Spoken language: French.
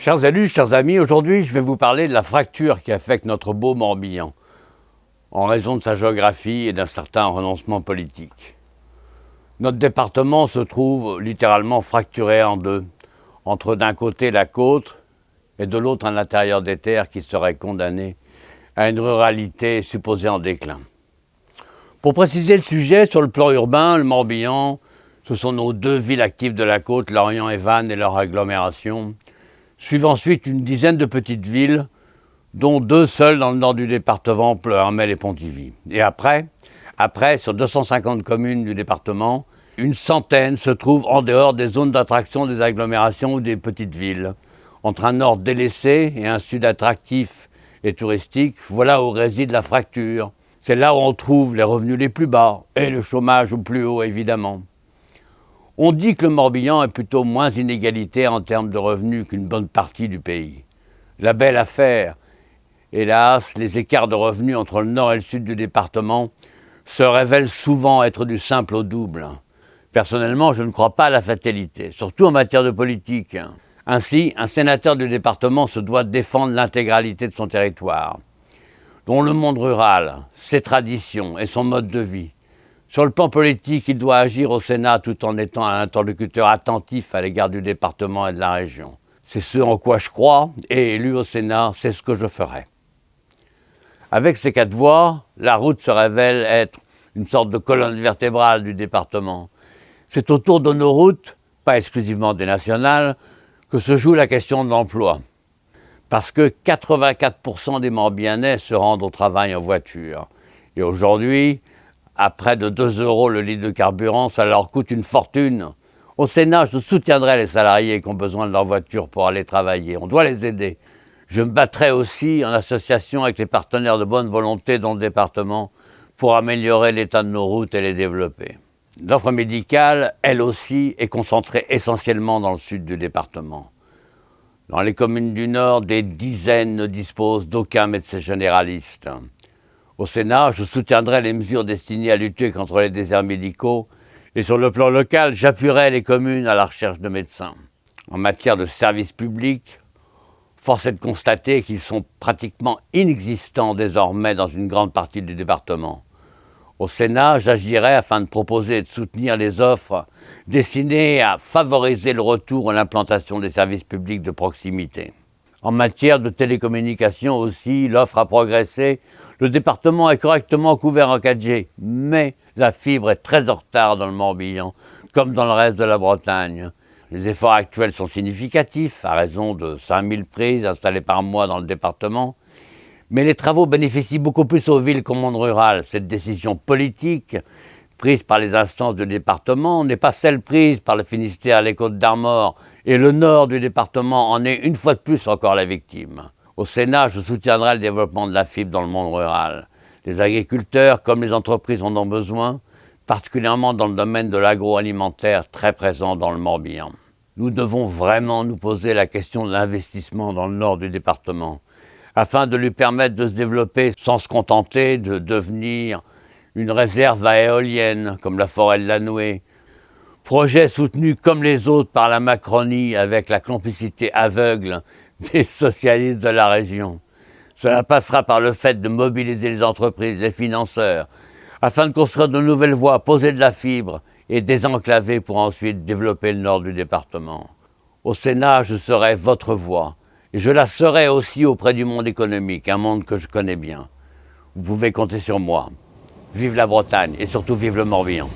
Chers élus, chers amis, aujourd'hui je vais vous parler de la fracture qui affecte notre beau Morbihan, en raison de sa géographie et d'un certain renoncement politique. Notre département se trouve littéralement fracturé en deux, entre d'un côté la côte et de l'autre un intérieur des terres qui serait condamné à une ruralité supposée en déclin. Pour préciser le sujet, sur le plan urbain, le Morbihan, ce sont nos deux villes actives de la côte, Lorient et Vannes et leur agglomération. Suivent ensuite une dizaine de petites villes, dont deux seules dans le nord du département, Pleuhermel et Pontivy. Et après, sur 250 communes du département, une centaine se trouvent en dehors des zones d'attraction des agglomérations ou des petites villes. Entre un nord délaissé et un sud attractif et touristique, voilà où réside la fracture. C'est là où on trouve les revenus les plus bas et le chômage au plus haut, évidemment. On dit que le Morbihan est plutôt moins inégalitaire en termes de revenus qu'une bonne partie du pays. La belle affaire, hélas, les écarts de revenus entre le nord et le sud du département se révèlent souvent être du simple au double. Personnellement, je ne crois pas à la fatalité, surtout en matière de politique. Ainsi, un sénateur du département se doit de défendre l'intégralité de son territoire, dont le monde rural, ses traditions et son mode de vie. Sur le plan politique, il doit agir au Sénat tout en étant un interlocuteur attentif à l'égard du département et de la région. C'est ce en quoi je crois, et élu au Sénat, c'est ce que je ferai. Avec ces quatre voies, la route se révèle être une sorte de colonne vertébrale du département. C'est autour de nos routes, pas exclusivement des nationales, que se joue la question de l'emploi. Parce que 84% des Morbihanais se rendent au travail en voiture. Et aujourd'hui, à près de 2 € le litre de carburant, ça leur coûte une fortune. Au Sénat, je soutiendrai les salariés qui ont besoin de leur voiture pour aller travailler. On doit les aider. Je me battrai aussi en association avec les partenaires de bonne volonté dans le département pour améliorer l'état de nos routes et les développer. L'offre médicale, elle aussi, est concentrée essentiellement dans le sud du département. Dans les communes du Nord, des dizaines ne disposent d'aucun médecin généraliste. Au Sénat, je soutiendrai les mesures destinées à lutter contre les déserts médicaux et sur le plan local, j'appuierai les communes à la recherche de médecins. En matière de services publics, force est de constater qu'ils sont pratiquement inexistants désormais dans une grande partie du département. Au Sénat, j'agirai afin de proposer et de soutenir les offres destinées à favoriser le retour à l'implantation des services publics de proximité. En matière de télécommunications aussi, l'offre a progressé. Le département est correctement couvert en 4G, mais la fibre est très en retard dans le Morbihan, comme dans le reste de la Bretagne. Les efforts actuels sont significatifs, à raison de 5000 prises installées par mois dans le département, mais les travaux bénéficient beaucoup plus aux villes qu'au monde rural. Cette décision politique, prise par les instances du département, n'est pas celle prise par le Finistère, les Côtes-d'Armor, et le nord du département en est une fois de plus encore la victime. Au Sénat, je soutiendrai le développement de la fibre dans le monde rural. Les agriculteurs, comme les entreprises, en ont besoin, particulièrement dans le domaine de l'agroalimentaire très présent dans le Morbihan. Nous devons vraiment nous poser la question de l'investissement dans le nord du département, afin de lui permettre de se développer sans se contenter de devenir une réserve à éoliennes, comme la forêt de la Nouée. Projet soutenu comme les autres par la Macronie avec la complicité aveugle des socialistes de la région. Cela passera par le fait de mobiliser les entreprises, les financeurs, afin de construire de nouvelles voies, poser de la fibre et désenclaver pour ensuite développer le nord du département. Au Sénat, je serai votre voix et je la serai aussi auprès du monde économique, un monde que je connais bien. Vous pouvez compter sur moi. Vive la Bretagne et surtout vive le Morbihan.